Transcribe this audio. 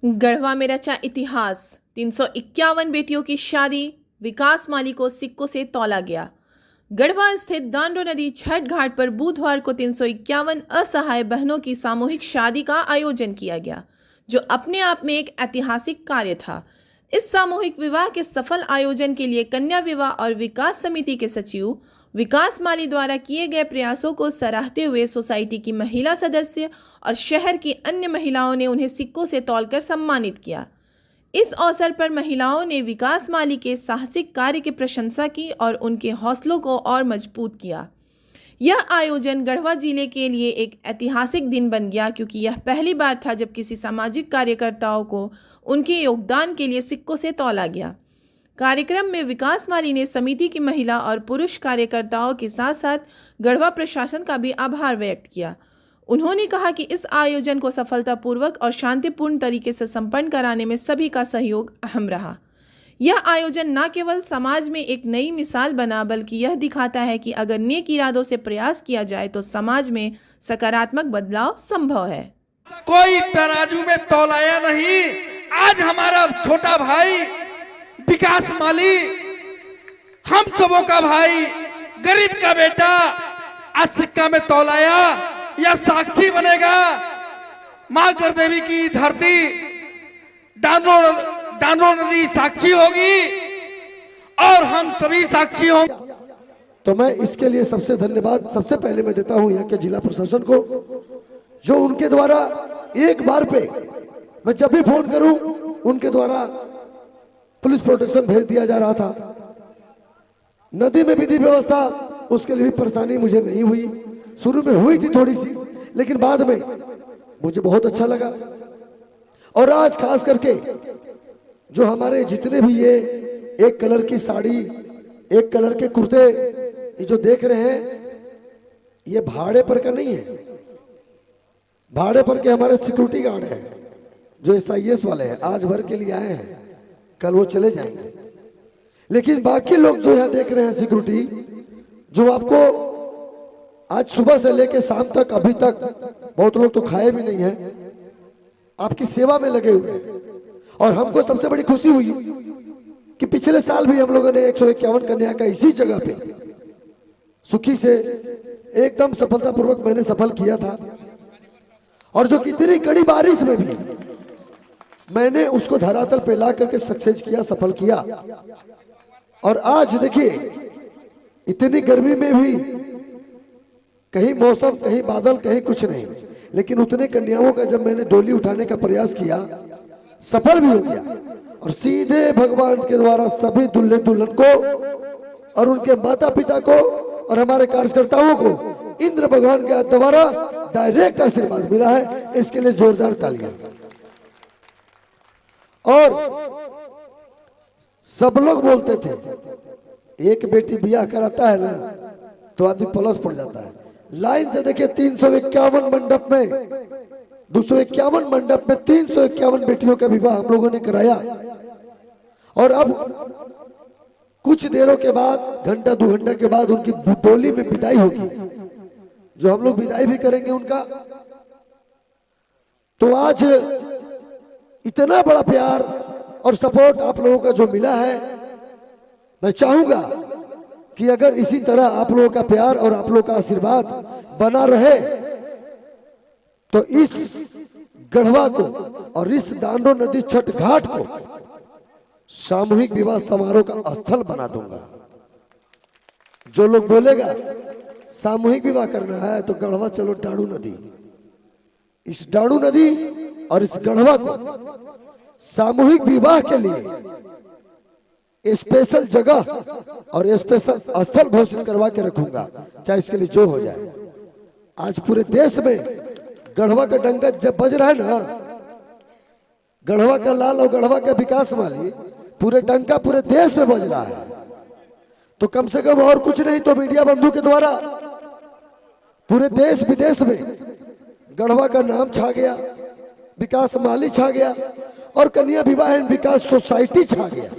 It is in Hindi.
गढ़वा में रचा इतिहास। 351 बेटियों की शादी, विकास माली को सिक्कों से तौला गया। गढ़वा स्थित दांडो नदी छठ घाट पर बुधवार को 351 असहाय बहनों की सामूहिक शादी का आयोजन किया गया, जो अपने आप में एक ऐतिहासिक कार्य था। इस सामूहिक विवाह के सफल आयोजन के लिए कन्या विवाह और विकास समिति के सचिव विकास माली द्वारा किए गए प्रयासों को सराहते हुए सोसाइटी की महिला सदस्य और शहर की अन्य महिलाओं ने उन्हें सिक्कों से तौलकर सम्मानित किया। इस अवसर पर महिलाओं ने विकास माली के साहसिक कार्य की प्रशंसा की और उनके हौसलों को और मजबूत किया। यह आयोजन गढ़वा जिले के लिए एक ऐतिहासिक दिन बन गया, क्योंकि यह पहली बार था जब किसी सामाजिक कार्यकर्ताओं को उनके योगदान के लिए सिक्कों से तौला गया। कार्यक्रम में विकास माली ने समिति की महिला और पुरुष कार्यकर्ताओं के साथ साथ गढ़वा प्रशासन का भी आभार व्यक्त किया। उन्होंने कहा कि इस आयोजन को सफलतापूर्वक और शांतिपूर्ण तरीके से संपन्न कराने में सभी का सहयोग अहम रहा। यह आयोजन न केवल समाज में एक नई मिसाल बना, बल्कि यह दिखाता है कि अगर नेक इरादों से प्रयास किया जाए तो समाज में सकारात्मक बदलाव संभव है। कोई तराजू में तौलाया नहीं। आज हमारा छोटा भाई विकास माली, हम सबों का भाई, गरीब का बेटा, आज सिक्का में तौलाया। यह साक्षी बनेगा। मां गढ़देवी की धरती दांडो नदी साक्षी होगी और हम सभी साक्षी होंगे। तो मैं इसके लिए सबसे धन्यवाद सबसे पहले मैं देता हूं यहाँ के जिला प्रशासन को, जो उनके द्वारा एक बार पे मैं जब भी फोन करूं उनके द्वारा पुलिस प्रोटेक्शन भेज दिया जा रहा था। नदी में विधि व्यवस्था उसके लिए भी परेशानी मुझे नहीं हुई। शुरू में हुई थी थोड़ी सी, लेकिन बाद में मुझे बहुत अच्छा लगा। और आज खास करके जो हमारे जितने भी ये एक कलर की साड़ी, एक कलर के कुर्ते ये जो देख रहे हैं, ये भाड़े पर का नहीं है। भाड़े पर के हमारे सिक्योरिटी गार्ड हैं, जो SIS वाले हैं, आज भर के लिए आए हैं, कल वो चले जाएंगे। लेकिन बाकी लोग जो यहाँ देख रहे हैं सिक्योरिटी, जो आपको आज सुबह से लेके शाम तक, अभी तक बहुत लोग तो खाए भी नहीं है, आपकी सेवा में लगे हुए हैं। और हमको सबसे बड़ी खुशी हुई कि पिछले साल भी हम लोगों ने 151 कन्या का इसी जगह पे सुखी से एकदम सफलतापूर्वक मैंने सफल किया था। और जो कितनी कड़ी बारिश में भी मैंने उसको धरातल पे ला करके सक्सेस किया, सफल किया। और आज देखिए इतनी गर्मी में भी कहीं मौसम, कहीं बादल, कहीं कुछ नहीं, लेकिन उतने कन्याओं का जब मैंने डोली उठाने का प्रयास किया, सफल भी हो गया। और सीधे भगवान के द्वारा सभी दुल्हे दुल्हन को और उनके माता पिता को और हमारे कार्यकर्ताओं को इंद्र भगवान के द्वारा डायरेक्ट आशीर्वाद मिला है। इसके लिए जोरदार तालियां। और सब लोग बोलते थे एक बेटी ब्याह कराता है ना तो आदमी प्लस पड़ जाता है। लाइन से देखिए 351 मंडप में, 251 मंडप में 351 बेटियों का विवाह हम लोगों ने कराया। और अब कुछ देरों के बाद, घंटा 2 घंटे के बाद उनकी डोली में विदाई होगी, जो हम लोग विदाई भी करेंगे उनका। तो आज इतना बड़ा प्यार और सपोर्ट आप लोगों का जो मिला है, मैं चाहूंगा कि अगर इसी तरह आप लोगों का प्यार और आप लोगों का आशीर्वाद बना रहे तो इस गढ़वा को और इस दांडो नदी छठ घाट को सामूहिक विवाह समारोह का स्थल बना दूंगा। जो लोग बोलेगा सामूहिक विवाह करना है तो गढ़वा चलो डांडू नदी, इस डांडू नदी और इस गढ़वा को सामूहिक विवाह के लिए स्पेशल जगह और स्पेशल स्थल घोषित करवा के रखूंगा, चाहे इसके लिए जो हो जाए। आज पूरे देश में गढ़वा का डंका जब बज रहा है ना, गढ़वा का लाल और गढ़वा का विकास माली, पूरे डंका पूरे देश में बज रहा है। तो कम से कम और कुछ नहीं तो मीडिया बंधु के द्वारा पूरे देश विदेश में गढ़वा का नाम छा गया, विकास माली छा गया और कन्या विवाह एवं विकास सोसाइटी छा गया।